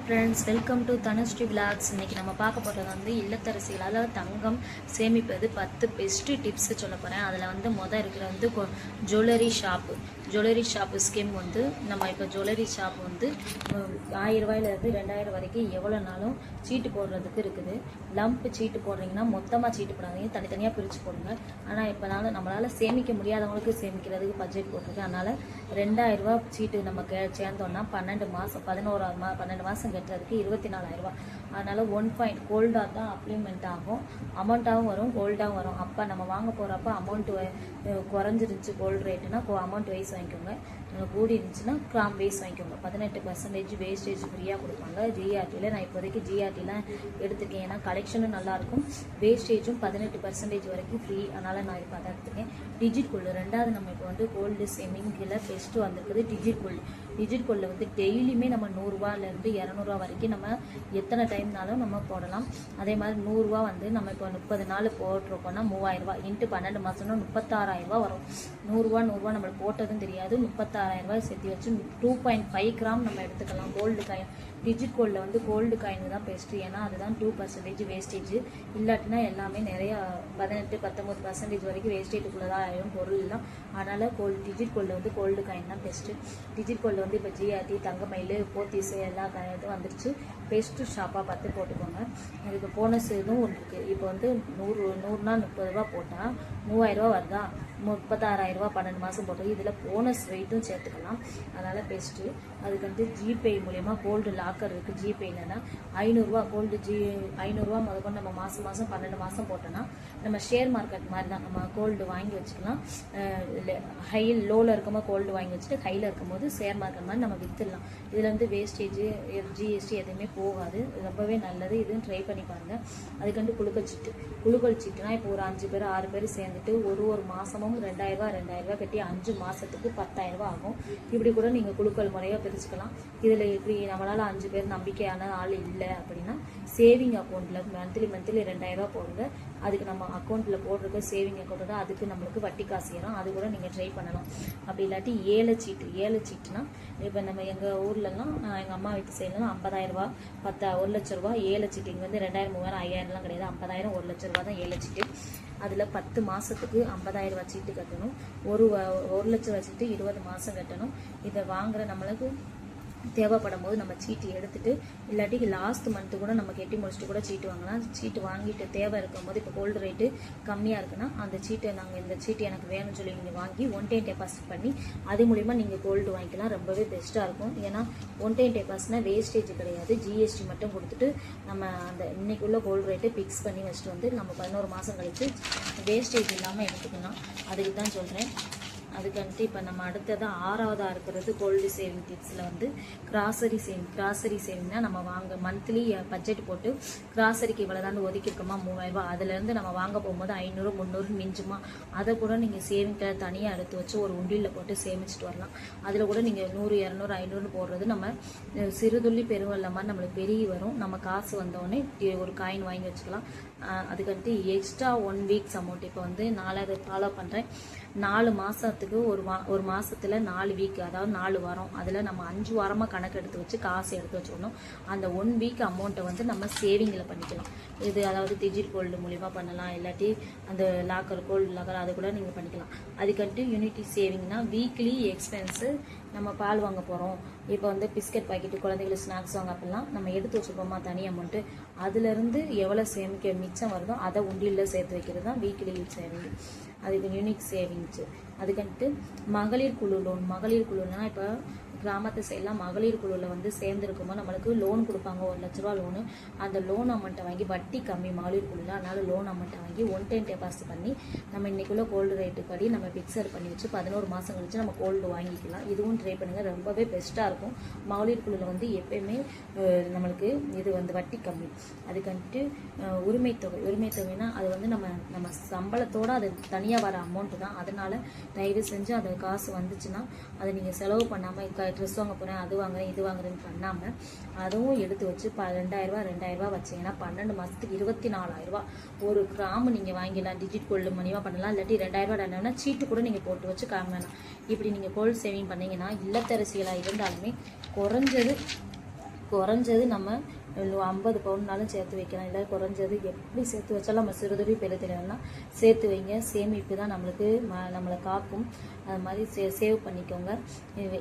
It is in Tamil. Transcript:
Friends, welcome to Dhanushree vlogs. இன்றைக்கி நம்ம பார்க்க போகிறது வந்து இல்லத்தரசிகளால் தங்கம் சேமிப்பது 10 பெஸ்ட்டு டிப்ஸு சொல்ல போகிறேன். அதில் வந்து இருக்கிற வந்து ஜுவல்லரி ஷாப்பு ஸ்கீம் வந்து நம்ம இப்போ ஜுவல்லரி ஷாப் வந்து 1000 ரூபாயிலேருந்து 2000 வரைக்கும் எவ்வளோ நாளும் சீட்டு போடுறதுக்கு இருக்குது. லம்ப் சீட்டு போடுறீங்கன்னா மொத்தமாக சீட்டு போடாதீங்க, தனித்தனியாக பிரித்து போடுங்க. ஆனால் இப்போ நம்மளால் சேமிக்க முடியாதவங்களுக்கு சேமிக்கிறதுக்கு பட்ஜெட் போட்டிருக்கு. அதனால் 2000 ரூபா சீட்டு நம்ம சேர்ந்தோன்னா 12 மாதம் 12 மாதம் கட்டுறதுக்கு 24,000 ரூபா. அதனால் 1 கோல்டாக தான் அப்ளிமெண்ட் ஆகும், அமௌண்ட்டாகவும் வரும், கோல்டாகவும் வரும். அப்போ நம்ம வாங்க போகிறப்ப அமௌண்ட்டு குறைஞ்சிருந்துச்சு கோல்டு ரேட்டுனா அமௌண்ட் வைஸ் வாங்கிக்கோங்க, கூடி இருந்துச்சுன்னா கிராம் வைஸ் வாங்கிக்கோங்க. 18% வேஸ்டேஜ் ஃப்ரீயாக கொடுப்பாங்க ஜிஆர்டியில். நான் இப்போதைக்கு ஜிஆர்டிலாம் எடுத்துருக்கேன், ஏன்னா கலெக்ஷனும் நல்லாயிருக்கும், வேஸ்டேஜும் 18% வரைக்கும் ஃப்ரீ. அதனால் நான் இப்போ அதை எடுத்துருக்கேன். டிஜிட் கோல்டு ரெண்டாவது நம்ம இப்போ வந்து கோல்டு சேமிங்கில் பெஸ்ட்டு வந்திருக்குது டிஜிட் கோல்டு. டிஜிட் கோல்டில் வந்து டெய்லியுமே நம்ம 100 ரூபாயிலேருந்து 200 ரூபா வரைக்கும் நம்ம எத்தனை டைம்னாலும் நம்ம போடலாம். அதே மாதிரி 100 ரூபா வந்து நம்ம இப்போ 30 நாள் போட்டிருக்கோம்னா 3000 ரூபா இன்ட்டு 12 மாதம்னா 36,000 ரூபா வரும். 100 ரூபா நம்மளுக்கு போட்டதும் தெரியாது. 36,000 ரூபாய் சேர்த்து வச்சு 2.5 கிராம் நம்ம எடுத்துக்கலாம் கோல்டு காயின். டிஜிட் கோல்டில் வந்து கோல்டு காயின் தான் பெஸ்ட்டு, ஏன்னா அதுதான் 2% வேஸ்டேஜ். இல்லாட்டினா எல்லாமே நிறையா 18-19% வரைக்கும் வேஸ்டேஜுக்குள்ளே தான் ஆகிடும் பொருள்லாம். அதனால் டிஜிட் கோல்டில் வந்து கோல்டு காயின் தான் பெஸ்ட்டு. டிஜிட் கோல்டில் வந்து இப்போ ஜிஆர்டி, தங்கமயில், போத்தீஸ் எல்லா இதுவும் வந்துருச்சு. பெஸ்ட்டு ஷாப்பாக பார்த்து போட்டுக்கோங்க. இதுக்கு போனஸ் இதுவும் ஒன்று இருக்குது. இப்போ வந்து 100னா 30 ரூபா போட்டால் 3000 ரூபா வருதா, 36,000 ரூபா 12 மாதம் போட்டது. இதில் போனஸ் வெயிட்டும் சேர்த்துக்கலாம். அதனால் பெஸ்ட்டு. அதுக்கு வந்து ஜிபே மூலயமா கோல்டு லாக்கர் இருக்குது. ஜிபே இல்லைன்னா 500 ரூபா கோல்டு 500 ரூபா முதற்கொண்டு நம்ம மாதம் 12 மாதம் போட்டோன்னா நம்ம ஷேர் மார்க்கெட் மாதிரி தான். நம்ம கோல்டு வாங்கி வச்சுக்கலாம். லோவில் இருக்கும்போது கோல்டு வாங்கி வச்சுட்டு ஹையில் இருக்கும்போது ஷேர் மார்க்கெட் மாதிரி நம்ம விற்றுடலாம். இதில் வந்து வேஸ்டேஜ் ஜிஎஸ்டி எதுவுமே போகாது. ரொம்பவே நல்லது. இதுவும் ட்ரை பண்ணி பாருங்கள். அதுக்கு குழுக்கள் சீட்டுனா இப்போ ஒரு 5 பேர் 6 பேர் சேர்ந்துட்டு ஒரு மாதமும் 2000 ரூபா கட்டி 5 மாதத்துக்கு 10,000 ரூபா ஆகும். இப்படி கூட நீங்கள் குழுக்கள் முறையாக பிரிச்சுக்கலாம். இதில் இப்படி நம்மளால் 5 பேர் நம்பிக்கையான ஆள் இல்லை அப்படின்னா சேவிங் அக்கௌண்ட்டில் மந்த்லி 2000 ரூபா போடுங்க. அதுக்கு நம்ம அக்கௌண்ட்டில் போடுறது சேவிங் அக்கௌண்ட் தான், அதுக்கு நம்மளுக்கு வட்டி காசு ஏறும். அது கூட நீங்கள் ட்ரை பண்ணலாம். அப்படி இல்லாட்டி ஏழை சீட்டுனா இப்போ நம்ம எங்கள் ஊர்லலாம் எங்கள் அம்மா வீட்டு சைட்லாம் 50,000 ரூபா 1 லட்ச ரூபா ஏழை சீட்டு. இங்கே வந்து 2000 3000 5000லாம் கிடையாது. 50,000 1 லட்ச ரூபா தான் ஏழை சீட்டு. அதில் 10 மாதத்துக்கு 50,000 ரூபா சீட்டு கட்டணும். 1 லட்ச ரூபா சீட்டு 20 மாதம் கட்டணும். இதை வாங்குற நம்மளுக்கு தேவைப்படும் போது நம்ம சீட்டு எடுத்துகிட்டு, இல்லாட்டி லாஸ்ட் மந்த்து கூட நம்ம கட்டி முடிச்சுட்டு கூட சீட்டு வாங்கலாம். சீட்டு வாங்கிட்டு தேவை இருக்கும்போது இப்போ கோல்டு ரேட்டு கம்மியாக இருக்குன்னா அந்த சீட்டை இந்த சீட்டு எனக்கு வேணும்னு சொல்லி நீங்கள் வாங்கி 1 டைம் டெபாசிட் பண்ணி அது மூலிமா நீங்கள் கோல்டு வாங்கிக்கலாம். ரொம்பவே பெஸ்ட்டாக இருக்கும். ஏன்னா 1 டைம் டெபாசிட்னா வேஸ்டேஜ் கிடையாது, ஜிஎஸ்டி மட்டும் கொடுத்துட்டு நம்ம அந்த இன்னைக்குள்ள கோல்டு ரேட்டை ஃபிக்ஸ் பண்ணி வச்சுட்டு வந்து நம்ம 11 மாதம் கழித்து வேஸ்டேஜ் இல்லாமல் எடுத்துக்கலாம். அதுக்கு தான் சொல்கிறேன். அதுக்கு இப்போ நம்ம அடுத்ததான் 6வதாக இருக்கிறது கோல்டு சேவிங் டிப்ஸில் வந்து கிராசரி சேவிங்னா நம்ம மந்த்லி பட்ஜெட் போட்டு கிராசரிக்கு இவ்வளோ தான் ஒதுக்கிருக்கோமா 3000 ரூபா, அதுலேருந்து நம்ம வாங்க போகும்போது 500 300 மிஞ்சுமா, அதை கூட நீங்கள் சேவிங்கில் தனியாக எடுத்து வச்சு ஒரு உண்டியில் போட்டு சேமிச்சுட்டு வரலாம். அதில் கூட நீங்கள் 100 200 500 போடுறது நம்ம சிறுதுள்ளி பெருவெல்ல மாதிரி நம்மளுக்கு பெருகி வரும். நம்ம காசு வந்தோடனே ஒரு காயின் வாங்கி வச்சுக்கலாம். அதுக்கடுத்து எக்ஸ்ட்ரா 1 வீக்ஸ் அமௌண்ட் இப்போ வந்து 4 ஃபாலோ பண்ணுறேன். 4 மாதத்துக்கு ஒரு மாதத்தில் 4 வீக், அதாவது 4 வாரம். அதில் நம்ம 5 வாரமாக கணக்கு எடுத்து வச்சு காசு எடுத்து வச்சுக்கணும். அந்த 1 வீக் அமௌண்ட்டை வந்து நம்ம சேவிங்கில் பண்ணிக்கலாம். இது அதாவது டிஜிட் கோல்டு மூலிமா பண்ணலாம், இல்லாட்டி அந்த கோல்டு லாக்கர் அது கூட நீங்கள் பண்ணிக்கலாம். அதுக்கடுத்து யூனிட்டி சேவிங்னா வீக்லி எக்ஸ்பென்ஸு. நம்ம பால் வாங்க போகிறோம், இப்போ வந்து பிஸ்கட் பாக்கெட்டு குழந்தைகளுக்கு ஸ்நாக்ஸ் வாங்க அப்படிலாம் நம்ம எடுத்து வச்சுருப்போமா தனி அமௌண்ட்டு, அதுலேருந்து எவ்வளோ சேமிக்க மிச்சம் வருதோ அதை உண்டியில் சேர்த்து வைக்கிறது தான் வீக்லி சேவிங். அதுக்கு யூனிக் சேவிங்ஸு. அதுக்கடுத்து மகளிர் குழுனா இப்போ கிராமத்து சைடெலாம் மகளிர் குழுவில் வந்து சேர்ந்துருக்குமோ நம்மளுக்கு லோன் கொடுப்பாங்க, 1 லட்ச ரூபா லோனு. அந்த லோன் அமௌண்ட்டை வாங்கி வட்டி கம்மி மகளிர் குழுவில், அதனால் லோன் அமௌண்ட்டை வாங்கி 1 டைம் டெபாசிட் பண்ணி நம்ம இன்றைக்குள்ள கோல்டு ரேட்டு படி நம்ம ஃபிக்ஸட் பண்ணி வச்சு 11 மாதம் கழிச்சு நம்ம கோல்டு வாங்கிக்கலாம். இதுவும் ட்ரை பண்ணுங்கள், ரொம்பவே பெஸ்ட்டாக இருக்கும். மகளிர் குழுவில் வந்து எப்பயுமே நம்மளுக்கு இது வந்து வட்டி கம்மி. அதுக்கடுத்து உரிமை தொகைனா அது வந்து நம்ம சம்பளத்தோடு அது தனியாக வர அமௌண்ட்டு தான். அதனால் தயவு செஞ்சு அந்த காசு வந்துச்சுன்னா அதை நீங்கள் செலவு பண்ணாமல் ட்ரெஸ் வாங்க போகிறேன் அது வாங்குறேன் இது வாங்குறேன்னு பண்ணாமல் அதுவும் எடுத்து வச்சு 2000 ரூபா வச்சிங்கன்னா 12 மாதத்துக்கு 24,000 ரூபா. ஒரு கிராம் நீங்கள் வாங்கிடலாம். டிஜிட் கோல்டு மணியாக பண்ணலாம். இல்லாட்டி 2000 ரூபா சீட்டு கூட நீங்கள் போட்டு வச்சு காமிக்கலாம். இப்படி நீங்கள் கோல்டு சேவிங் பண்ணிங்கன்னா இல்லத்தரசிகளாக இருந்தாலுமே குறைஞ்சது குறைஞ்சது நம்ம 50 பவுன்னாலும் சேர்த்து வைக்கலாம். இல்லை குறைஞ்சது எப்படி சேர்த்து வச்சாலும் நம்ம சிறுதுளி பெருதுளினா சேர்த்து வைங்க. சேமிப்பு தான் நம்மளுக்கு நம்மளை காக்கும். அது மாதிரி சேவ் பண்ணிக்கோங்க.